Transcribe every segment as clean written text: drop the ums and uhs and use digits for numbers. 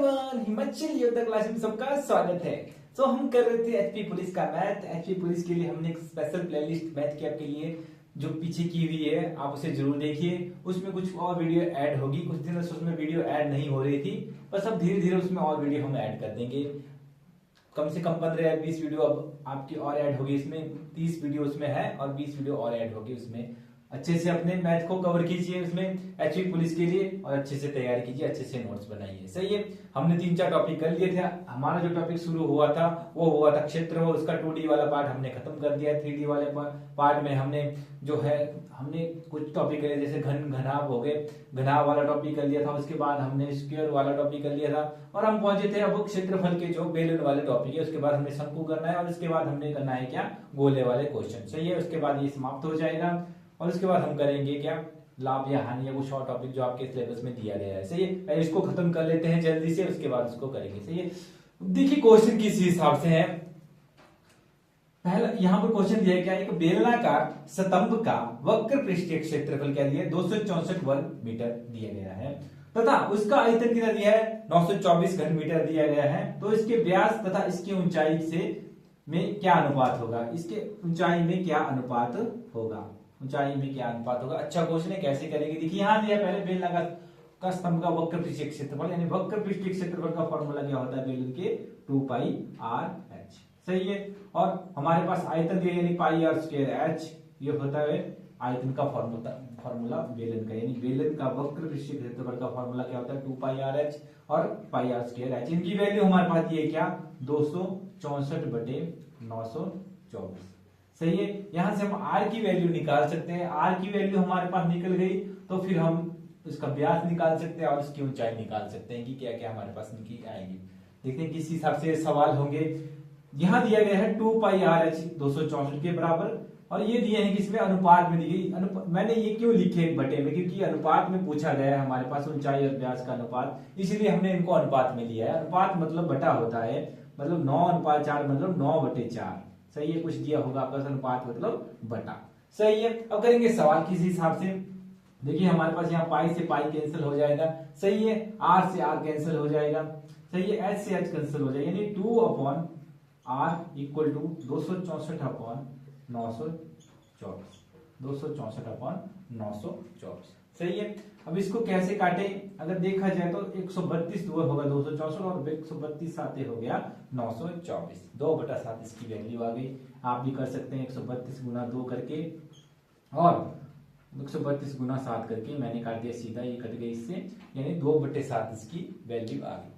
Everyone, Himachal योद्धा class में सबका स्वागत है। हम कर रहे थे एचपी पुलिस का मैथ। एचपी पुलिस के लिए हमने एक स्पेशल प्लेलिस्ट मैथ के आपके लिए जो पीछे की हुई है, आप उसे जरूर देखिए। उसमें कुछ और वीडियो ऐड होगी, कुछ दिनों से उसमें वीडियो ऐड नहीं हो रही थी, बस अब धीरे धीरे उसमें और वीडियो हम ऐड कर देंगे। कम से कम 15 या 20 वीडियो अब आपकी और ऐड होगी इसमें। 30 वीडियो उसमें है और 20 वीडियो और ऐड होगी उसमें। अच्छे से अपने मैथ को कवर कीजिए उसमें एचपी पुलिस के लिए, और अच्छे से तैयारी कीजिए, अच्छे से नोट्स बनाइए। सही है, हमने 3-4 टॉपिक कर लिए थे। हमारा जो टॉपिक शुरू हुआ था वो हुआ था क्षेत्र, उसका 2D वाला पार्ट हमने खत्म कर दिया। 3D वाले पार्ट में हमने जो है हमने कुछ टॉपिक करे, जैसे घन घनाभ हो गए, घनाभ वाला टॉपिक कर लिया था। उसके बाद हमने स्क्वायर वाला टॉपिक कर लिया था और हम पहुंचे थे अब क्षेत्रफल के जो बेलन वाले टॉपिक है। उसके बाद हमने शंकु करना है और उसके बाद हमने करना है क्या, गोले वाले क्वेश्चन। सही है, उसके बाद ये समाप्त हो जाएगा और उसके बाद हम करेंगे क्या, लाभ या हानि या कुछ और टॉपिक जो आपके सिलेबस में दिया गया है। सही है, पहले इसको खत्म कर लेते हैं जल्दी से, उसके बाद इसको करेंगे। सही है, देखिए क्वेश्चन किस हिसाब से है। पहला यहाँ पर क्वेश्चन दिया है क्या, एक बेलनाकार स्तंभ का वक्र पृष्ठीय क्षेत्रफल क्या दिया है, 264 वर्ग मीटर दिया गया है तथा उसका आयतन कितना दिया है, 924 घन मीटर दिया गया है। तो इसके व्यास तथा इसकी ऊंचाई से में क्या अनुपात होगा, इसके ऊंचाई में क्या अनुपात होगा, ऊंचाई में क्या अनुपात होगा। अच्छा क्वेश्चन है, कैसे करेंगे। देखिए यहाँ दिया पहले बेलनाकार का स्तंभ का वक्र पृष्ठीय क्षेत्रफल, यानी वक्र पृष्ठीय क्षेत्रफल का फॉर्मूला क्या होता है बेलन के, 2πr/h। सही है, और हमारे पास आयतन दिया यानी πr²h, ये होता है आयतन का फॉर्मूला बेलन का, यानी बेलन का वक्र पृष्ठीय क्षेत्रफल का फॉर्मूला क्या होता है, 2πr/h और πr²h। इनकी वैल्यू हमारे पास ये क्या, 264/924। सही है, यहां से हम r की वैल्यू निकाल सकते हैं। r की वैल्यू हमारे पास निकल गई तो फिर हम इसका व्यास निकाल सकते हैं और इसकी ऊंचाई निकाल सकते हैं कि क्या क्या हमारे पास निकल आएगी। देखते हैं किस हिसाब से सवाल होंगे। यहाँ दिया गया है 2πr/h 264 के बराबर, और ये दिए हैं किसमें, अनुपात में दी गई। मैंने ये क्यों लिखे बटे में, क्योंकि अनुपात में पूछा गया है हमारे पास ऊंचाई और व्यास का अनुपात, इसलिए हमने इनको अनुपात में लिया है। अनुपात मतलब बटा होता है, मतलब 9:4 मतलब 9/4। सही है, कुछ दिया होगा आपका अनुपात मतलब बटा। सही है, अब करेंगे सवाल किस हिसाब से। देखिए हमारे पास यहाँ पाई से पाई कैंसिल हो जाएगा। सही है, आर से आर कैंसिल हो जाएगा। सही है, एच से एच कैंसिल हो जाएगा, यानी 2/r इक्वल टू 264/924, 264/924। सही है, अब इसको कैसे काटे, अगर देखा जाए तो 132 दूर होगा 264 और 132 साते हो गया 924, 2/7 इसकी वैल्यू आ गई। आप भी कर सकते हैं 132 गुना 2 करके और 132 गुना 7 करके, मैंने काट दिया सीधा, ये कट गई इससे, यानी 2/7 इसकी वैल्यू आ गई।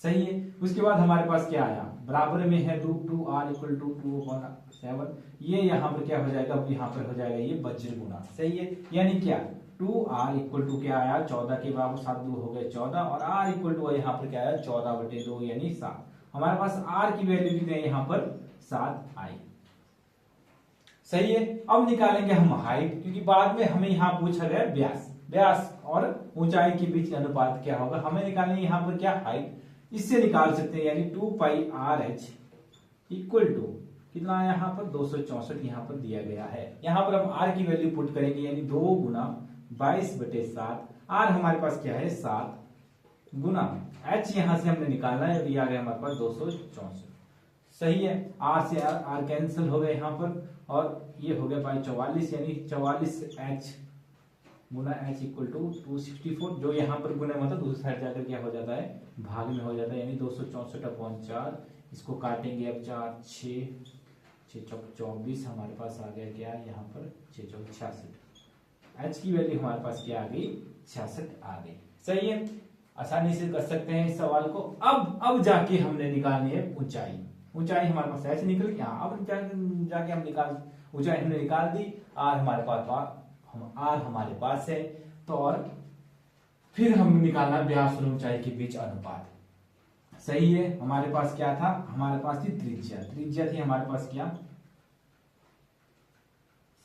सही है, उसके बाद हमारे पास क्या आया, बराबर में है 2r इक्वल टू 2/7। ये यहाँ पर क्या हो जाएगा, अब यहाँ पर हो जाएगा ये वज्र गुना। सही है, यानी क्या 2r इक्वल टू क्या आया, 14 के बराबर, 7 2 हो गए 14, और r इक्वल टू यहाँ पर क्या आया 14/2 यानी 7। हमारे पास r की वैल्यू कितनी है, यहाँ पर 7 आई। सही है, अब निकालेंगे हम हाइट, क्योंकि बाद में हमें यहाँ पूछा गया व्यास, व्यास और ऊंचाई के बीच अनुपात क्या होगा, हमें निकालेंगे यहाँ पर क्या, हाइट। इससे निकाल सकते हैं, यानी 2πr/h इक्वल टू कितना है यहाँ पर 264 यहाँ पर दिया गया है। यहाँ पर हम r की वैल्यू पुट करेंगे, यानी 2 गुना 22/7। r हमारे पास क्या है 7 गुना h यहाँ से हमने निकालना है, अभी आ गया हमारे पास 264। सही है, r से r कैंसिल हो गए यहाँ पर, और ये हो गया 44, यानी 44h Guna h equal to 264। जो यहाँ पर गुना मतलब दूसरी साइड जाकर क्या हो जाता है, भाग में हो जाता है, यानी 264/4। इसको काटेंगे अब 4 6 6 24 हमारे पास आ गया क्या, यहाँ पर 6 4 66। h की वैल्यू हमारे पास क्या आ गई, 66 आ गई। सही है, आसानी से कर सकते हैं इस सवाल को। अब जाके हमने निकालनी है ऊंचाई। ऊंचाई हमारे पास h निकल गया, अब जाके हम ऊंचाई हमने निकाल दी। r हमारे पास है, तो और फिर हम निकालना व्यास और ऊंचाई के बीच अनुपात। सही है, हमारे पास क्या था, हमारे पास थी त्रिज्या थी हमारे पास क्या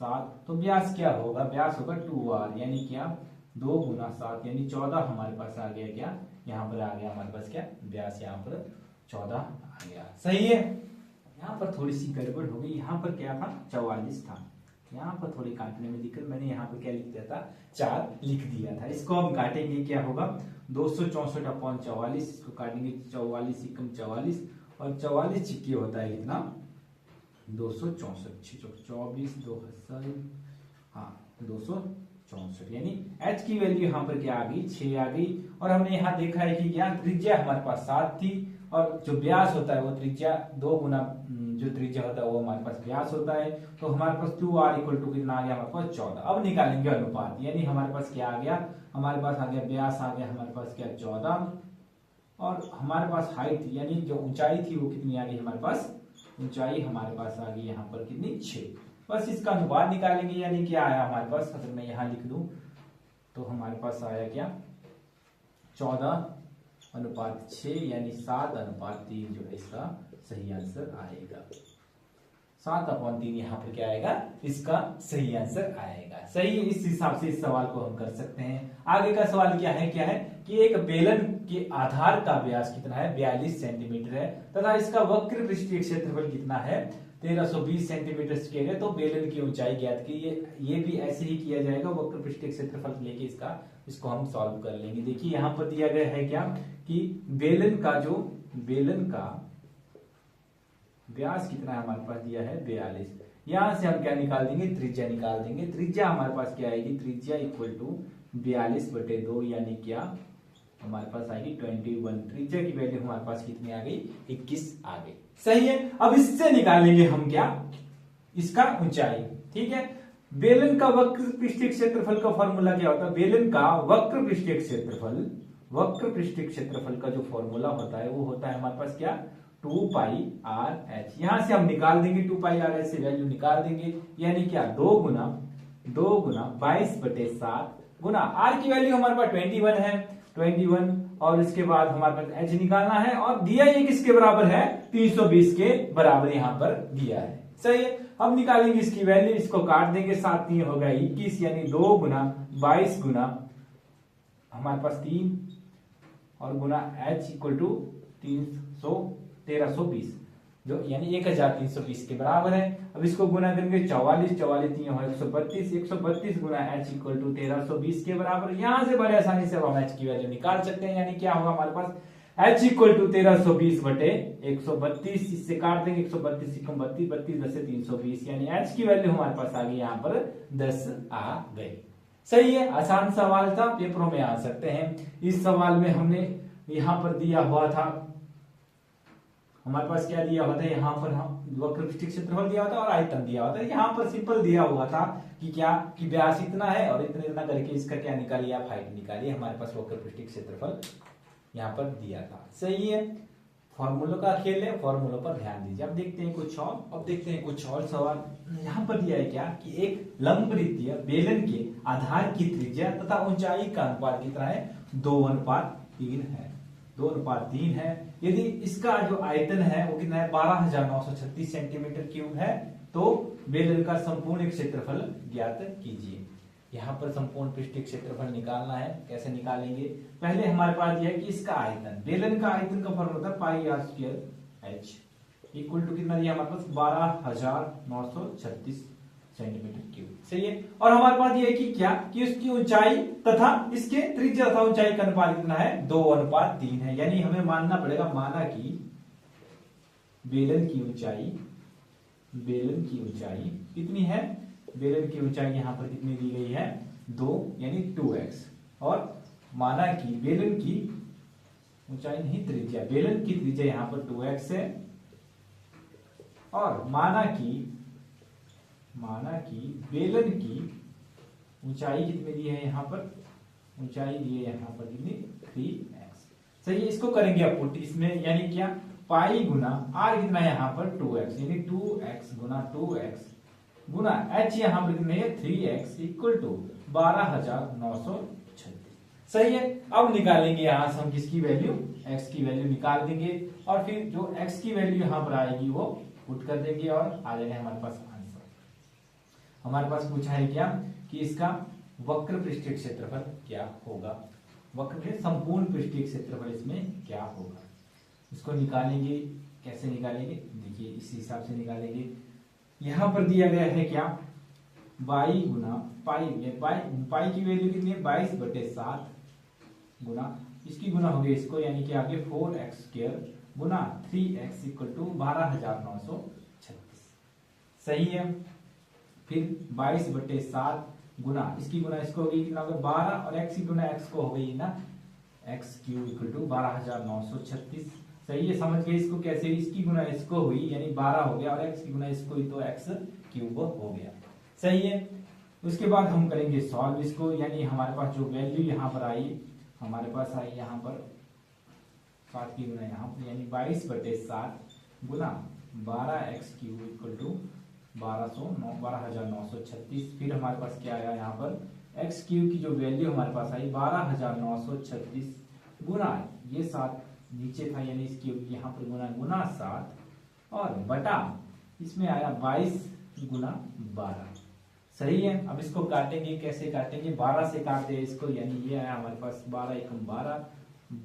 7, तो व्यास क्या होगा, व्यास होगा 2r, यानी क्या 2 गुना 7 यानी 14 हमारे पास आ गया क्या, यहाँ पर आ गया हमारे पास क्या व्यास, यहाँ पर 14 आ गया। सही है, यहाँ पर थोड़ी सी गड़बड़ हो गई, यहाँ पर क्या था 44 था, यहाँ पर थोड़ी काटने में दिक्कत, मैंने यहाँ पर क्या लिख दिया था 4 लिख दिया था। इसको हम काटेंगे, क्या होगा 264/44, इसको काटेंगे 44 एकम 44 और 44 छिक्के होता है कितना 264, 24 2 हाँ 264, यानी h की वैल्यू यहाँ पर क्या आ गई 6 आ गई। और हमने यहाँ देखा है कि यहाँ त्रिज्या हमारे पास 7 थी और जो व्यास होता है वो त्रिज्या 2 गुना जो त्रिज्या होता है वो हमारे पास व्यास होता है। तो हमारे पास 2r इक्वल टू कितना आ गया हमारे पास 14। अब निकालेंगे अनुपात, यानी हमारे पास क्या आ गया, हमारे पास आ गया व्यास आ गया हमारे पास क्या 14 और हमारे पास हाइट यानी जो ऊंचाई थी वो कितनी आ गई हमारे पास, ऊंचाई हमारे पास आ गई यहाँ पर कितनी 6। बस इसका अनुपात निकालेंगे, यानी क्या आया हमारे पास, अगर मैं यहाँ लिख दूं तो हमारे पास आया क्या 14/6 यानी 7/3 जो है इसका सही आंसर आएगा। 7/3 यहाँ पर क्या आएगा, इसका सही आंसर आएगा। सही है, इस हिसाब से इस सवाल को हम कर सकते हैं। आगे का सवाल क्या है कि एक बेलन के आधार का व्यास कितना है 42 सेंटीमीटर है तथा इसका वक्र पृष्ठीय क्षेत्रफल कितना है 1320 सेंटीमीटर स्क्वायर है। तो बेलन की ऊंचाई ज्ञात कीजिए। ये भी ऐसे ही किया जाएगा, वक्र पृष्ठीय क्षेत्रफल लेके इसको हम सॉल्व कर लेंगे। देखिए यहाँ पर दिया गया है क्या कि बेलन का व्यास कितना है हमारे पास दिया है 42। यहां से हम क्या निकाल देंगे, त्रिज्या निकाल देंगे। त्रिज्या हमारे पास क्या आएगी, त्रिज्या इक्वल टू 42/2 यानी क्या हमारे पास आएगी 21। त्रिज्या की वैल्यू हमारे पास कितनी आ गई 21 आ गई। सही है, अब इससे निकालेंगे हम क्या, इसका ऊंचाई। ठीक है, बेलन का वक्र पृष्ठीय क्षेत्रफल का फॉर्मूला क्या होता है, बेलन का वक्र पृष्ठीय क्षेत्रफल का जो फॉर्मूला होता है वो होता है हमारे पास क्या 2πr/h। यहां से हम निकाल देंगे 2πr/h से वैल्यू निकाल देंगे, यानी क्या 2 गुना 22/7 गुना r की वैल्यू हमारे पास 21 है 21 और इसके बाद हमारे पास h निकालना है और दिया ये किसके बराबर है 320 के बराबर यहाँ पर दिया है। सही है, अब निकालेंगे इसकी वैल्यू, इसको काट देंगे 7 3 होगा 21 यानी 2 गुना 22 गुना हमारे पास 3 और गुना h इक्वल टू 1320 जो यानी 1320 के बराबर है। अब इसको गुना करेंगे 44 3 हो 132 गुना h इक्वल टू 1320 के बराबर। यहां से बड़े आसानी से हम h की वैल्यू निकाल सकते हैं, यानी क्या होगा हमारे पास h इक्वल टू 1320/132। इससे काट देंगे 132 एकम 32 32 10 से 320 यानी h की वैल्यू हमारे पास आ गई यहाँ पर 10 आ गई। सही है, आसान सवाल था, पेपरों में आ सकते हैं। इस सवाल में हमने यहाँ पर दिया हुआ था, हमारे पास क्या दिया हुआ था, यहाँ पर हम वक्र पृष्ठीय क्षेत्रफल दिया होता और आयतन दिया होता है। यहाँ पर सिंपल दिया हुआ था कि क्या कि व्यास इतना है और इतना इतना करके इसका क्या निकालिए आप हाइट निकालिए। हमारे पास वक्र पृष्ठीय क्षेत्रफल यहाँ पर दिया था। सही है, फॉर्मूलों का खेल है, फॉर्मूलों पर ध्यान दीजिए। अब देखते हैं कुछ और, सवाल यहाँ पर दिया है क्या कि एक लंबवृत्तीय बेलन के आधार की त्रिज्या तथा ऊंचाई का अनुपात कितना है 2:3 है 2:3 है। यदि इसका जो आयतन है वो कितना है 12,936 सेंटीमीटर क्यूब है, तो बेलन का संपूर्ण क्षेत्रफल ज्ञात कीजिए। यहाँ पर संपूर्ण पृष्ठीय क्षेत्रफल निकालना है, कैसे निकालेंगे, पहले हमारे पास यह है कि इसका आयतन, बेलन का आयतन का फॉर्मूला होता है πr² इक्वल टू कितना दिया हमारे पास 12,936 सेंटीमीटर क्यूब। सही है, और हमारे पास ये है कि क्या कि उसकी ऊंचाई तथा इसके त्रिज्या तथा ऊंचाई का अनुपात कितना है 2:3 है। यानी हमें मानना पड़ेगा, माना कि बेलन की ऊंचाई कितनी है, बेलन की ऊंचाई यहाँ पर कितनी दी गई है 2 यानी 2x, और माना कि बेलन की ऊंचाई नहीं त्रिज्या, बेलन की त्रिज्या यहाँ पर 2x है, और माना कि बेलन की ऊंचाई कितनी दी है यहाँ पर, ऊंचाई दी है यहाँ पर कितनी 3x। सही है, इसको करेंगे आप पुट इसमें, यानी क्या पाई गुना r कितना है यहाँ पर 2x यानी 2x गुना 2x गुना h यहाँ पर कितने है 3x इक्वल टू 12,936। सही है, अब निकालेंगे यहाँ से हम किसकी वैल्यू, x की वैल्यू निकाल देंगे और फिर जो x की वैल्यू यहाँ पर आएगी वो पुट कर देंगे और आ जाएगा हमारे पास आंसर। हमारे पास पूछा है क्या कि इसका वक्र पृष्ठीय क्षेत्रफल क्या होगा, वक्र संपूर्ण पृष्ठीय क्षेत्रफल इसमें क्या होगा, इसको निकालेंगे। कैसे निकालेंगे, देखिए इस हिसाब से निकालेंगे। यहां पर दिया गया है क्या y गुना पाई की वैल्यू कितनी है 22/7 गुना इसकी गुना हो गई इसको, यानी कि आगे 4x² Guna 3x equal to 12,936। सही है। फिर 22/7 गुना इसकी गुना इसको हो गई कितना होगा 12, और x की गुना x को हो गई ना x³ इक्वल टू 12,936। सही है, समझ गए इसको कैसे, इसकी गुना इसको हुई यानी 12 हो गया, और x की गुना इसको हुई तो x³ हो गया। सही है। उसके बाद हम करेंगे सॉल्व इसको, यानी हमारे पास जो वैल्यू यहाँ पर आई, हमारे पास आई यहाँ पर 7 की गुना यहाँ पर, यानी 22/7 गुना 12x³ इक्वल टू 12,936। फिर हमारे पास क्या आया यहाँ पर x³ की जो वैल्यू हमारे पास आई 12,936 गुना ये 7 नीचे था, यानी इसकी यहाँ पर गुना 7 और बटा इसमें आया 22 गुना 12। सही है। अब इसको काटेंगे, कैसे काटेंगे, 12 से काट दे इसको, यानी ये आया हमारे पास 12 एकम 12,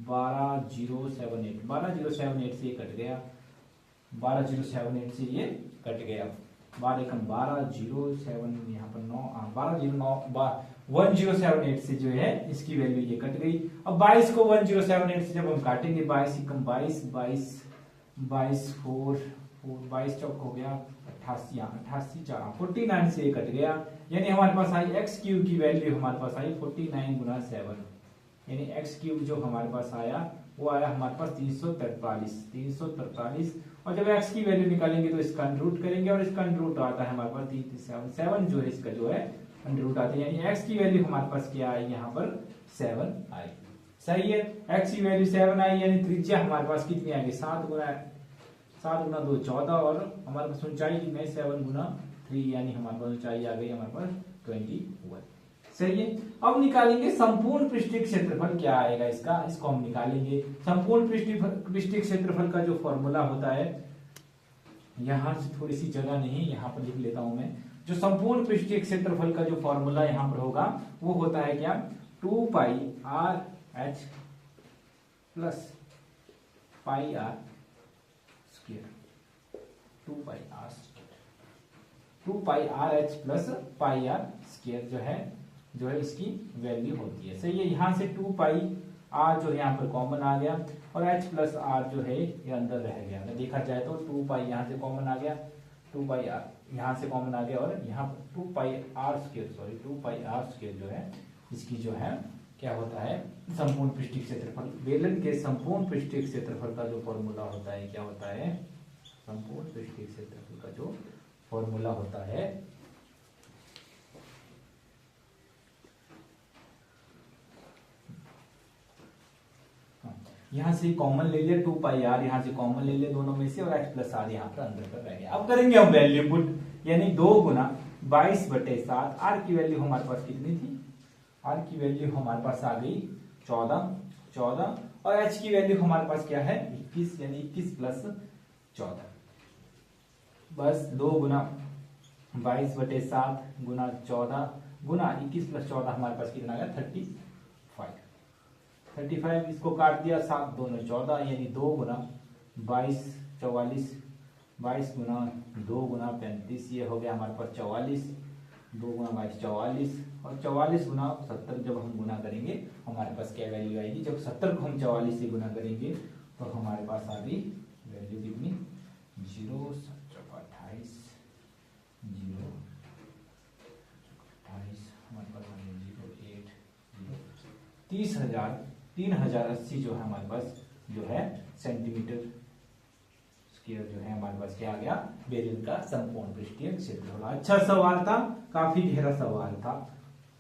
12078, 12078 से ये कट गया, 12078 से ये कट गया, 12 एकम 12, 07 यहाँ पर 9, 12078 से जो है इसकी वैल्यू ये कट गई। अब 22 को 12078 से जब हम काटेंगे, 22 एकम 22, 22 22 चौक हो गया 88, 88 4 49 से कट गया, यानी हमारे पास आई x³ की वैल्यू हमारे पास आई 49 गुना 7, यानी x³ जो हमारे पास आया वो आया हमारे पास 343, और जब x की वैल्यू निकालेंगे तो इसका अंडर करेंगे, और इसका अंडर आता है हमारे पास 7 जो है इसका जो है अंडर आता है, यानी x की वैल्यू हमारे पास क्या आई यहाँ पर 7 आई। सही है, x की वैल्यू 7 आई, यानी त्रिज्या हमारे पास कितनी आ गई 7 गुना 2 14, और हमारे पास ऊंचाई कितनी है 7 गुना 3, यानी हमारे पास ऊंचाई आ गई हमारे पास 21। सही है। अब निकालेंगे संपूर्ण पृष्ठीय क्षेत्रफल, क्या आएगा इसका, इसको हम निकालेंगे। संपूर्ण पृष्ठीय क्षेत्रफल का जो फॉर्मूला होता है, यहां से थोड़ी सी जगह नहीं, यहाँ पर लिख लेता हूं मैं, जो संपूर्ण पृष्ठीय क्षेत्रफल का जो फॉर्मूला यहाँ पर होगा वो होता है क्या 2πRh plus πr square, 2πRh plus πr square जो है इसकी वैल्यू होती है। सही है। यहाँ से 2πr जो यहाँ पर कॉमन आ गया, और h प्लस r जो है ये अंदर रह गया। अगर देखा जाए तो 2π यहाँ से कॉमन आ गया, 2πr यहाँ से कॉमन आ गया, और यहाँ 2πr स्क्वायर जो है इसकी जो है क्या होता है संपूर्ण पृष्ठीय क्षेत्रफल। बेलन के संपूर्ण पृष्ठीय क्षेत्रफल का जो फॉर्मूला होता है क्या होता है, संपूर्ण पृष्ठीय क्षेत्रफल का जो फॉर्मूला होता है यहाँ से कॉमन ले लिया 2πr, यहाँ से कॉमन ले लिया दोनों में से, और h प्लस r यहाँ पर अंदर पर रह गया। अब करेंगे हम वैल्यू पुट, यानी 2 गुना 22/7, r की वैल्यू हमारे पास कितनी थी, r की वैल्यू हमारे पास आ गई 14, और h की वैल्यू हमारे पास क्या है 21, यानी 21 प्लस 14, बस 2 गुना 22/7 गुना 14 गुना 21 प्लस 14 हमारे पास कितना आ गया 35। इसको काट दिया, 7 2 14, यानी 2 गुना 22 44, 22 गुना 2 गुना 35, ये हो गया हमारे पास 44, 2 गुना 22 44, और 44 गुना 70 जब हम गुना करेंगे हमारे पास क्या वैल्यू आएगी, जब 70 को हम 44 से गुना करेंगे तो हमारे पास आ गई वैल्यू कितनी 0 28 हमारे पास 08 3080 जो है हमारे पास जो है सेंटीमीटर स्क्वायर जो है हमारे पास क्या आ गया बेलन का संपूर्ण पृष्ठीय क्षेत्रफल। अच्छा सवाल था, काफी गहरा सवाल था,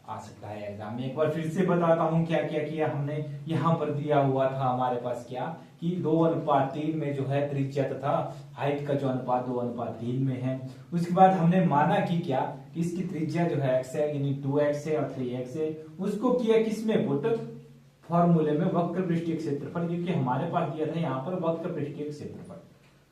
आ सकता है एग्जाम में। एक बार फिर से बताता हूँ क्या क्या किया हमने। यहाँ पर दिया हुआ था हमारे पास क्या कि 2:3 में जो है त्रिज्या तथा हाइट का जो अनुपात 2:3 में है। उसके बाद हमने माना कि क्या कि इसकी त्रिज्या जो है x है, यानी 2x है और 3x है। उसको किया किसमें पुट, फॉर्मूले में वक्र पृष्ठीय क्षेत्रफल, क्योंकि हमारे पास दिया था यहाँ पर वक्र पृष्ठीय क्षेत्रफल,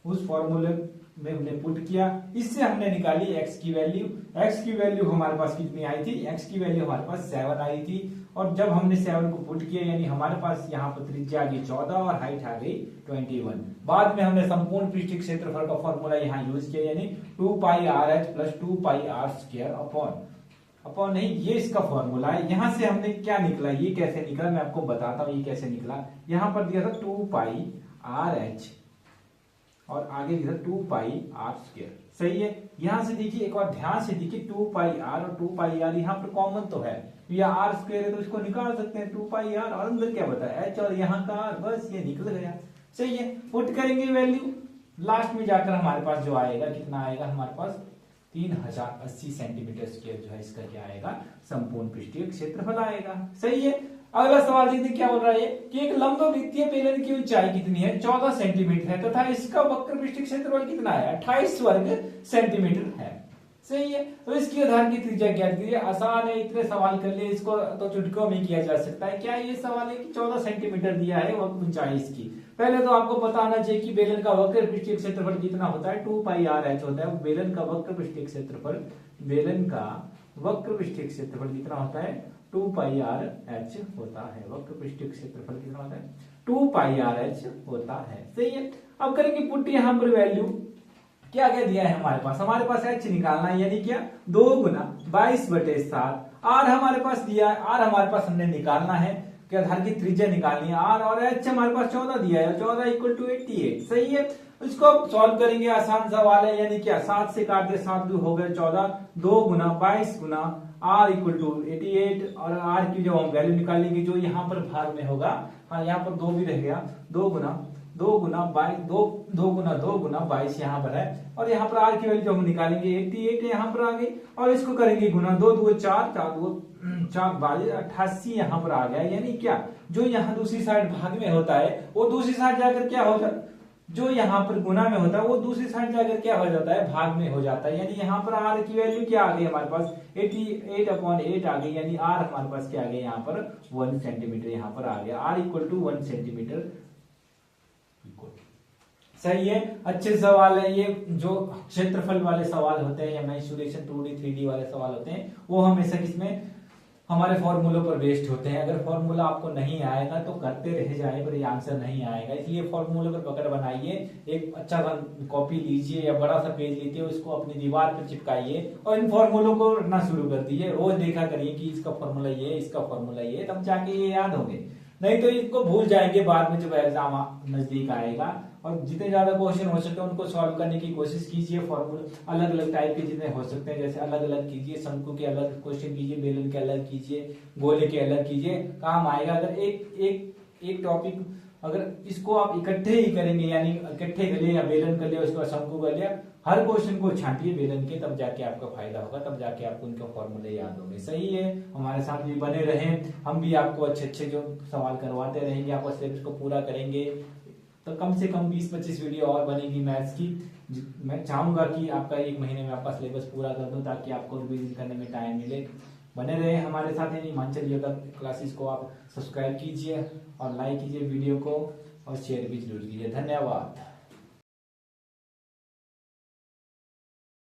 उस फॉर्मूले में हमने पुट किया। इससे हमने निकाली x की वैल्यू। x की वैल्यू हमारे पास कितनी आई थी, x की वैल्यू हमारे पास 7 आई थी, और जब हमने 7 को पुट किया यानी हमारे पास यहाँ पर त्रिज्या आ गई 14 और हाइट आ गई 21। बाद में हमने संपूर्ण पृष्ठीय क्षेत्रफल का फॉर्मूला यहाँ यूज किया, यानी 2πRh plus 2πr square upon upon नहीं, ये इसका फॉर्मूला है। यहां से हमने क्या निकला, ये कैसे निकला मैं आपको बताता हूं। ये कैसे निकला, यहां पर दिया था 2 पाई आर एच और आगे दिया था 2 पाई आर स्क्वायर। सही है। यहां से देखिए, एक बार ध्यान से देखिए, 2 पाई आर और 2 पाई आर यहाँ पर कॉमन तो है, या आर स्क्वायर है तो इसको निकाल सकते हैं 2 पाई आर, और अंदर क्या बताया एच और यहाँ का आर, बस ये निकल गया। सही है। पुट करेंगे वैल्यू, लास्ट में जाकर हमारे पास जो आएगा, कितना आएगा हमारे पास 3080 सेंटीमीटर स्क्वायर जो है इसका क्या आएगा, संपूर्ण पृष्ठीय क्षेत्रफल आएगा। सही है। अगला सवाल देखते क्या बोल रहा है कि एक लंबवृत्तीय बेलन की ऊंचाई कितनी है, 14 सेंटीमीटर है, तथा इसका वक्र पृष्ठीय क्षेत्रफल कितना है, 28 वर्ग सेंटीमीटर है। सही है। तो इसकी आधार की त्रिज्या ज्ञात कीजिए। आसान है, इतने सवाल कर लिए, इसको तो चुटकियों में किया जा सकता है। क्या ये सवाल है कि 14 सेंटीमीटर दिया है वक्र ऊंचाई इसकी। पहले तो आपको पता होना चाहिए कि बेलन का वक्र पृष्ठीय क्षेत्रफल कितना होता है, 2 पाई आर एच होता है। बेलन का वक्र पृष्ठीय क्षेत्रफल, बेलन का वक्र पृष्ठीय क्षेत्रफल कितना होता है, 2 पाई आर एच होता है। वक्र पृष्ठीय क्षेत्रफल कितना होता है, 2 पाई आर एच होता है। सही है। अब करेंगे पुट, यहां पर वैल्यू क्या क्या दिया है हमारे पास एच निकालना है, यानी क्या 2 गुना 22/7। आर हमारे पास दिया है, आर हमारे पास हमने निकालना है, क्या आधार की त्रिज्या निकालनी है आर, और एच हमारे पास 14 दिया है, 14 इक्वल टू 88। सही है। इसको सॉल्व करेंगे, आसान सवाल है, यानी क्या 7 से काट दे, 7 2 हो गए 14, 2 गुना 22 गुना आर इक्वल टू 88, और आर की जो हम वैल्यू निकालेंगे जो यहाँ पर भाग में होगा, हाँ यहाँ पर 2 भी रह गया, 2 गुना 22 यहाँ पर है, और यहाँ पर आर की वैल्यू जो हम निकालेंगे 88 यहाँ पर आ गई, और इसको करेंगे गुना, 2 2 4 4 2 4 88 यहाँ पर आ गया। यानी क्या, जो यहाँ दूसरी साइड भाग में होता है वो दूसरी साइड जाकर क्या हो जाता, जो यहाँ पर गुना में होता है वो दूसरी साइड जाकर क्या हो जाता है, भाग में हो जाता है। यानी यहाँ पर आर की वैल्यू क्या आ गई हमारे पास, 88/8 आ गई, यानी आर हमारे पास क्या आ गया यहाँ पर 1 सेंटीमीटर यहाँ पर आ गया, आर इक्वल टू 1 सेंटीमीटर। सही है। अच्छे सवाल है ये, जो क्षेत्रफल वाले सवाल होते हैं या मेंसुरेशन 2D 3D वाले सवाल होते हैं, वो हमेशा किसमें, हमारे फॉर्मूलों पर बेस्ड होते हैं। अगर फॉर्मूला आपको नहीं आएगा तो करते रह जाए, पर ये आंसर नहीं आएगा, इसलिए फॉर्मूले पर पकड़ बनाइए। एक अच्छा सा कॉपी लीजिए या बड़ा सा पेज लीजिए, उसको अपनी दीवार पर चिपकाइए और इन फॉर्मूलों को रखना शुरू कर दीजिए। रोज देखा करिए कि इसका फॉर्मूला ये, इसका फॉर्मूला ये, तब जाके ये याद होंगे, नहीं तो इसको भूल जाएंगे बाद में जब एग्जाम नजदीक आएगा। और जितने ज्यादा क्वेश्चन हो सकते हैं उनको सॉल्व करने की कोशिश कीजिए। फॉर्मूला अलग अलग टाइप के जितने हो सकते हैं, जैसे अलग अलग कीजिए, शंकु के अलग क्वेश्चन कीजिए, बेलन के अलग कीजिए, गोले के अलग कीजिए, काम आएगा। अगर एक टॉपिक अगर इसको आप इकट्ठे ही करेंगे, यानी इकट्ठे कर लिया, या बेलन कर लिया, उसके बाद शंकु कर लिया, हर क्वेश्चन को छांटिए बेलन के, तब जाके आपका फायदा होगा, तब जाके आपको उनके फॉर्मूले याद होंगे। सही है। हमारे साथ भी बने रहें, हम भी आपको अच्छे अच्छे जो सवाल करवाते रहेंगे, आपको सिलेबस को पूरा करेंगे। तो कम से कम 20-25 वीडियो और बनेगी मैथ्स की। मैं चाहूंगा कि आपका 1 महीने में आपका सिलेबस पूरा कर दूं, ताकि आपको रिवीजन करने में टाइम मिले। बने रहे हमारे साथ, यानी हिमांचल योगा क्लासेस को आप सब्सक्राइब कीजिए और लाइक कीजिए वीडियो को, और शेयर भी जरूर कीजिए। धन्यवाद।